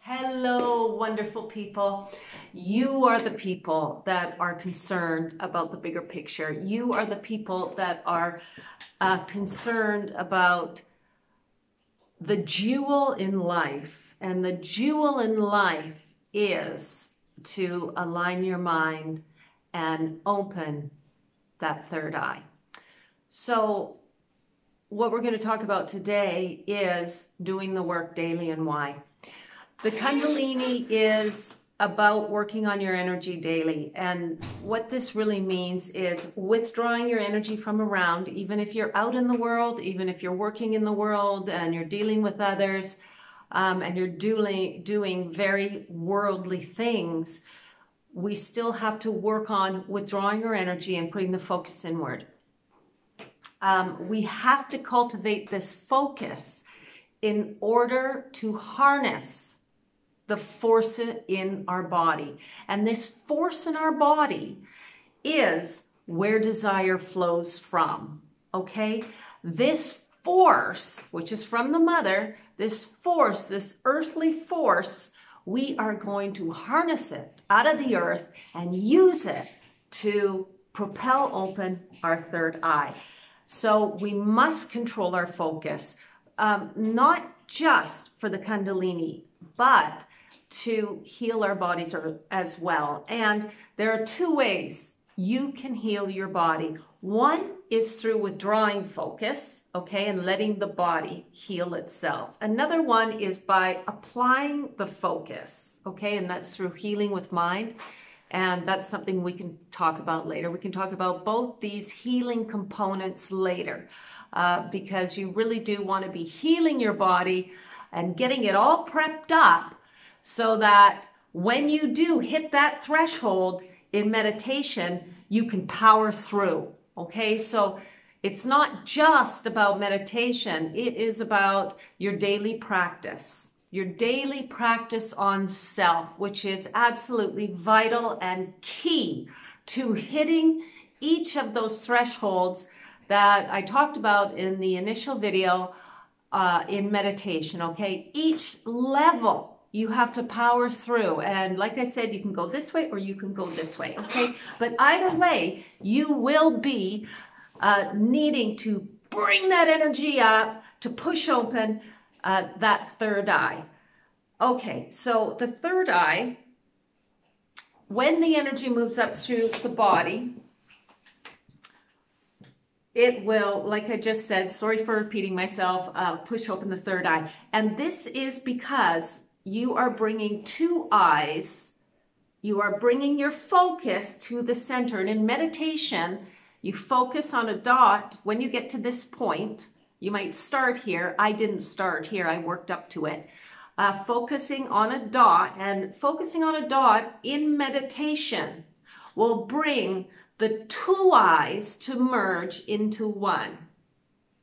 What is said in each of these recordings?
Hello, wonderful people. You are the people that are concerned about the bigger picture. You are the people that are concerned about the jewel in life. And the jewel in life is to align your mind and open that third eye. So what we're going to talk about today is doing the work daily and why. The Kundalini is about working on your energy daily. And what this really means is withdrawing your energy from around, even if you're out in the world, even if you're working in the world and you're dealing with others, and you're doing very worldly things, we still have to work on withdrawing our energy and putting the focus inward. We have to cultivate this focus in order to harness the force in our body. And this force in our body is where desire flows from, okay? This force, which is from the mother, this force, this earthly force, we are going to harness it out of the earth and use it to propel open our third eye. So we must control our focus, not just for the Kundalini, but to heal our bodies as well. And there are two ways you can heal your body. One is through withdrawing focus, okay, and letting the body heal itself. Another one is by applying the focus, okay, and that's through healing with mind. And that's something we can talk about later. We can talk about both these healing components later, because you really do want to be healing your body and getting it all prepped up so that when you do hit that threshold in meditation, you can power through, okay? So it's not just about meditation. It is about your daily practice on self, which is absolutely vital and key to hitting each of those thresholds that I talked about in the initial video in meditation, okay? Each level you have to power through. And like I said, you can go this way or you can go this way, okay? But either way, you will be needing to bring that energy up to push open that third eye. Okay, so the third eye, when the energy moves up through the body, it will, like I just said, sorry for repeating myself, push open the third eye. And this is because you are bringing two eyes, you are bringing your focus to the center. And in meditation, you focus on a dot. When you get to this point, you might start here. I didn't start here, I worked up to it. Focusing on a dot, and focusing on a dot in meditation will bring the two eyes to merge into one.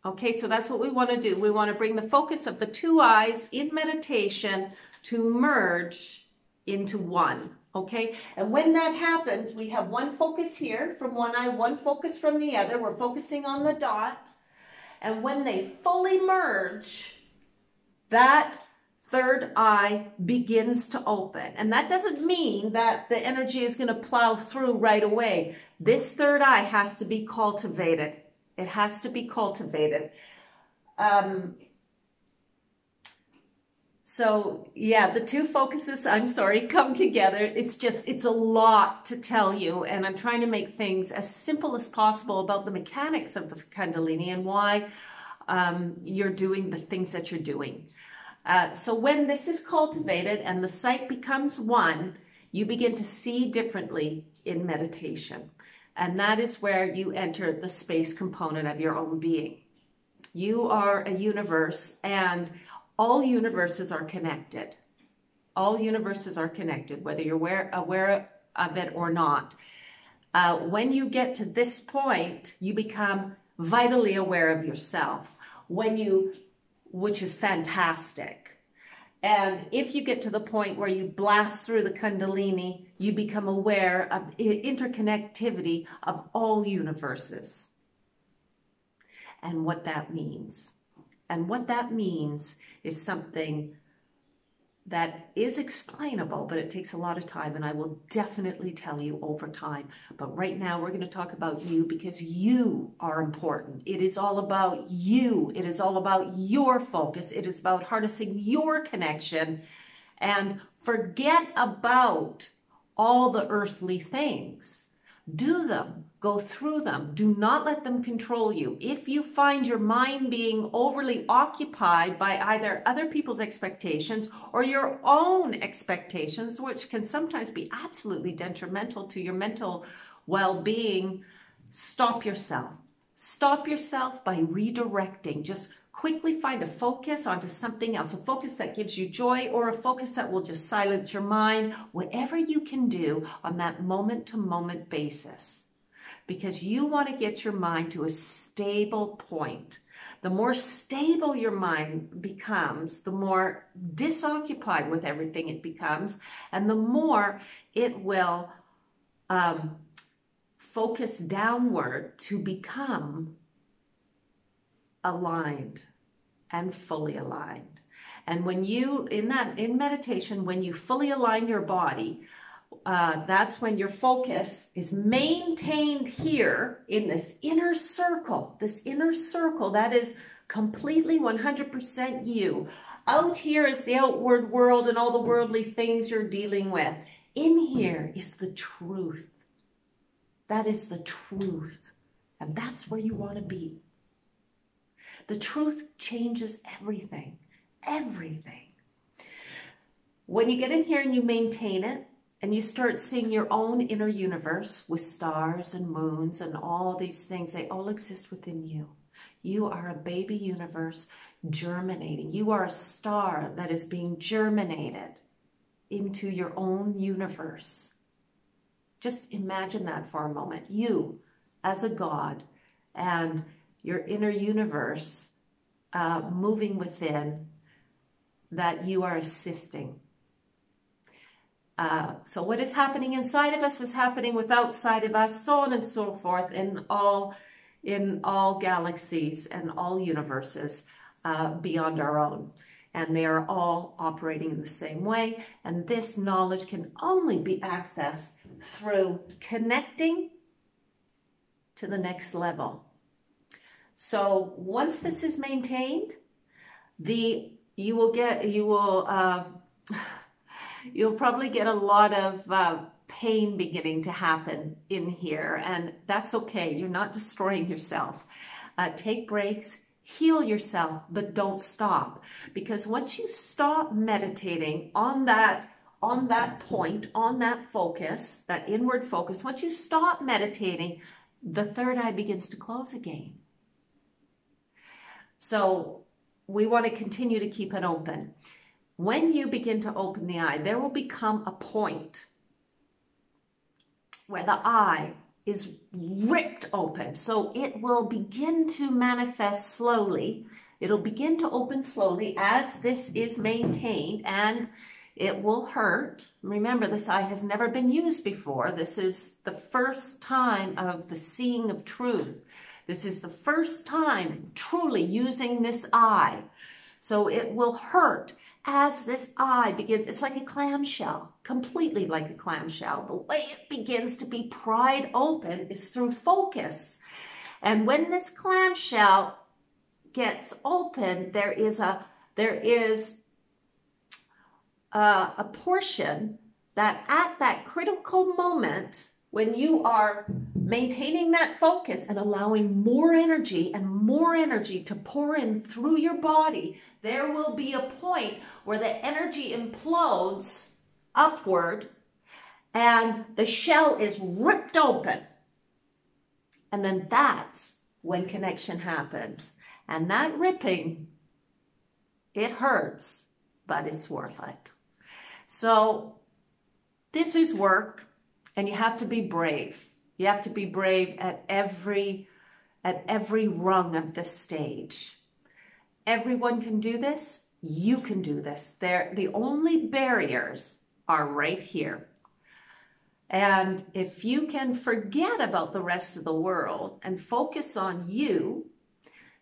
Okay, so that's what we want to do. We want to bring the focus of the two eyes in meditation to merge into one. Okay, and when that happens, we have one focus here from one eye, one focus from the other. We're focusing on the dot. And when they fully merge, that third eye begins to open. And that doesn't mean that the energy is going to plow through right away. This third eye has to be cultivated. It has to be cultivated. So yeah, the two focuses, I'm sorry, come together. It's a lot to tell you. And I'm trying to make things as simple as possible about the mechanics of the Kundalini and why you're doing the things that you're doing. So when this is cultivated and the sight becomes one, you begin to see differently in meditation. And that is where you enter the space component of your own being. You are a universe, and all universes are connected. All universes are connected, whether you're aware of it or not. When you get to this point, you become vitally aware of yourself, which is fantastic. And if you get to the point where you blast through the Kundalini, you become aware of the interconnectivity of all universes and what that means. And what that means is something that is explainable, but it takes a lot of time, and I will definitely tell you over time. But right now we're going to talk about you, because you are important. It is all about you. It is all about your focus. It is about harnessing your connection, and forget about all the earthly things. Do them, go through them. Do not let them control you. If you find your mind being overly occupied by either other people's expectations or your own expectations, which can sometimes be absolutely detrimental to your mental well-being, stop yourself. Stop yourself by redirecting. Just quickly find a focus onto something else, a focus that gives you joy, or a focus that will just silence your mind, whatever you can do on that moment-to-moment basis. Because you want to get your mind to a stable point. The more stable your mind becomes, the more disoccupied with everything it becomes, and the more it will focus downward to become aligned and fully aligned. And when you, in meditation, when you fully align your body, that's when your focus is maintained here in this inner circle that is completely 100% you. Out here is the outward world and all the worldly things you're dealing with. In here is the truth. That is the truth. And that's where you want to be. The truth changes everything, everything. When you get in here and you maintain it, and you start seeing your own inner universe with stars and moons and all these things, they all exist within you. You are a baby universe germinating. You are a star that is being germinated into your own universe. Just imagine that for a moment. You as a God and your inner universe moving within, that you are assisting. So what is happening inside of us is happening with outside of us, so on and so forth, in all galaxies and all universes beyond our own. And they are all operating in the same way. And this knowledge can only be accessed through connecting to the next level. So once this is maintained, you'll probably get a lot of pain beginning to happen in here, and that's okay. You're not destroying yourself. Take breaks, heal yourself, but don't stop, because once you stop meditating on that point, on that focus, that inward focus, once you stop meditating, the third eye begins to close again. So we want to continue to keep it open. When you begin to open the eye, there will become a point where the eye is ripped open. So it will begin to manifest slowly. It'll begin to open slowly as this is maintained, and it will hurt. Remember, this eye has never been used before. This is the first time of the seeing of truth. This is the first time truly using this eye. So it will hurt as this eye begins. It's like a clamshell, completely like a clamshell. The way it begins to be pried open is through focus. And when this clamshell gets open, there is a portion that at that critical moment, when you are maintaining that focus and allowing more energy to pour in through your body, there will be a point where the energy implodes upward and the shell is ripped open. And then that's when connection happens. And that ripping, it hurts, but it's worth it. So this is work. And you have to be brave. You have to be brave at every rung of the stage. Everyone can do this. You can do this. The only barriers are right here. And if you can forget about the rest of the world and focus on you,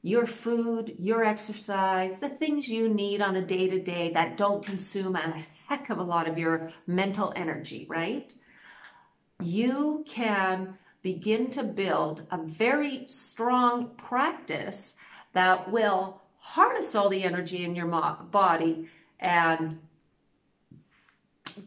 your food, your exercise, the things you need on a day-to-day that don't consume a heck of a lot of your mental energy, right? You can begin to build a very strong practice that will harness all the energy in your body and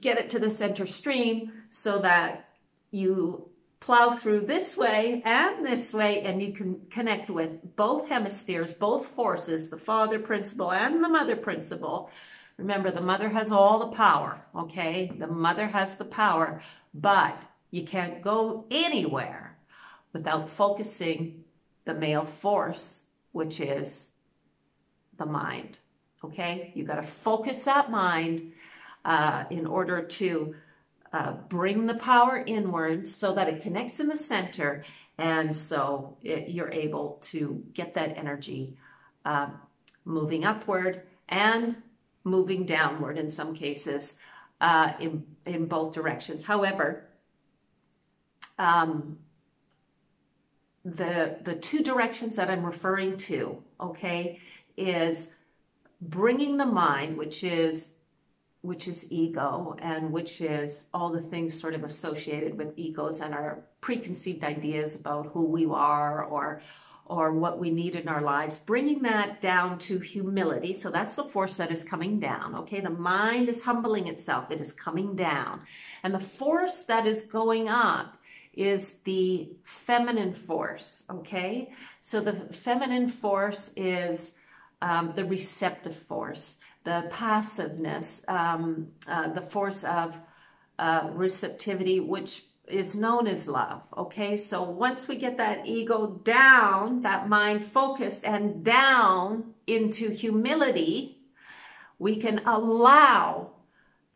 get it to the center stream so that you plow through this way, and you can connect with both hemispheres, both forces, the father principle and the mother principle. Remember, the mother has all the power, okay? The mother has the power, but you can't go anywhere without focusing the male force, which is the mind, okay? You got to focus that mind in order to bring the power inwards so that it connects in the center, and so you're able to get that energy moving upward and moving downward in some cases, in both directions. However, the two directions that I'm referring to, okay, is bringing the mind, which is ego, and which is all the things sort of associated with egos and our preconceived ideas about who we are or what we need in our lives, bringing that down to humility. So that's the force that is coming down, okay? The mind is humbling itself. It is coming down. And the force that is going up is the feminine force, okay? So the feminine force is the receptive force, the passiveness, the force of receptivity, which is known as love, okay? So once we get that ego down, that mind focused and down into humility, we can allow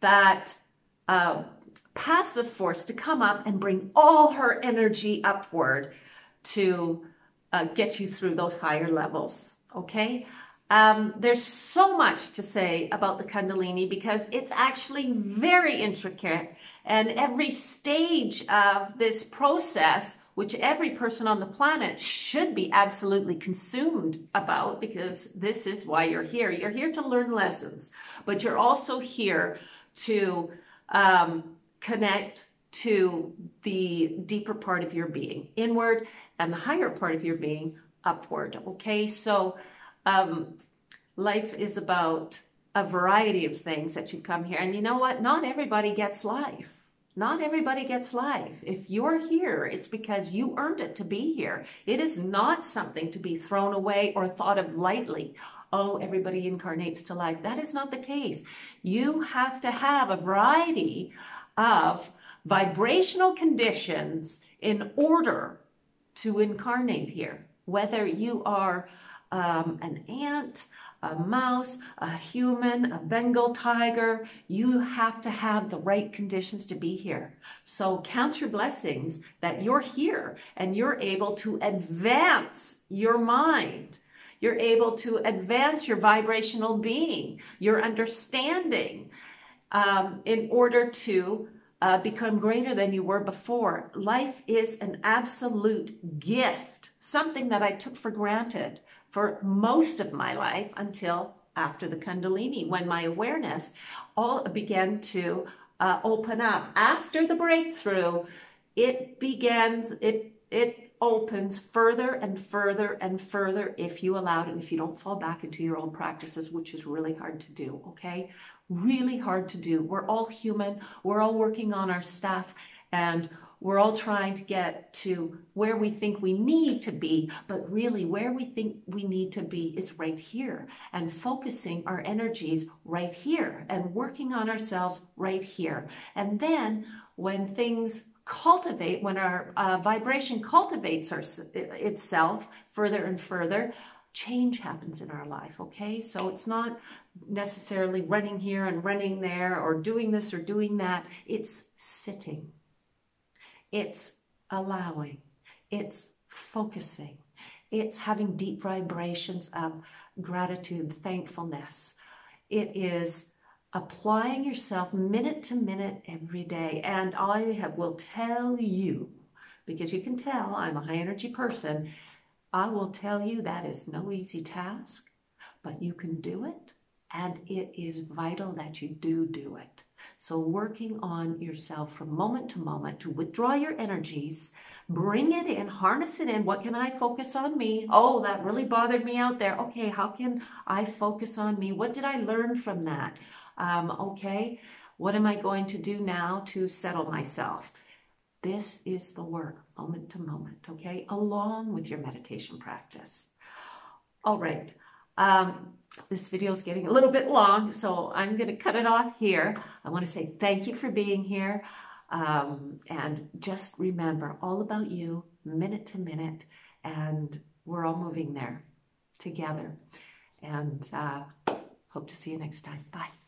that passive force to come up and bring all her energy upward to get you through those higher levels, okay? There's so much to say about the Kundalini because it's actually very intricate, and every stage of this process, which every person on the planet should be absolutely consumed about, because this is why you're here. You're here to learn lessons, but you're also here to connect to the deeper part of your being, inward, and the higher part of your being, upward, okay? So life is about a variety of things that you come here. And you know what? Not everybody gets life. Not everybody gets life. If you're here, it's because you earned it to be here. It is not something to be thrown away or thought of lightly. Oh, everybody incarnates to life. That is not the case. You have to have a variety of vibrational conditions in order to incarnate here. Whether you are an ant, a mouse, a human, a Bengal tiger, you have to have the right conditions to be here. So count your blessings that you're here and you're able to advance your mind. You're able to advance your vibrational being, your understanding, in order to become greater than you were before. Life is an absolute gift, something that I took for granted for most of my life until after the Kundalini, when my awareness all began to open up. After the breakthrough, it opens further and further and further if you allow it, and if you don't fall back into your old practices, which is really hard to do, okay? Really hard to do. We're all human. We're all working on our stuff, and we're all trying to get to where we think we need to be, but really where we think we need to be is right here, and focusing our energies right here and working on ourselves right here. And then when things cultivate, when our vibration cultivates itself further and further, change happens in our life, okay? So it's not necessarily running here and running there or doing this or doing that. It's sitting. It's allowing, it's focusing, it's having deep vibrations of gratitude, thankfulness. It is applying yourself minute to minute every day. And I will tell you, because you can tell I'm a high energy person, I will tell you that is no easy task, but you can do it, and it is vital that you do it. So working on yourself from moment to moment to withdraw your energies, bring it in, harness it in. What can I focus on me? Oh, that really bothered me out there. Okay, how can I focus on me? What did I learn from that? Okay, what am I going to do now to settle myself? This is the work, moment to moment, okay, along with your meditation practice. All right, this video is getting a little bit long, so I'm going to cut it off here. I want to say thank you for being here, and just remember, all about you, minute to minute, and we're all moving there together. And hope to see you next time. Bye.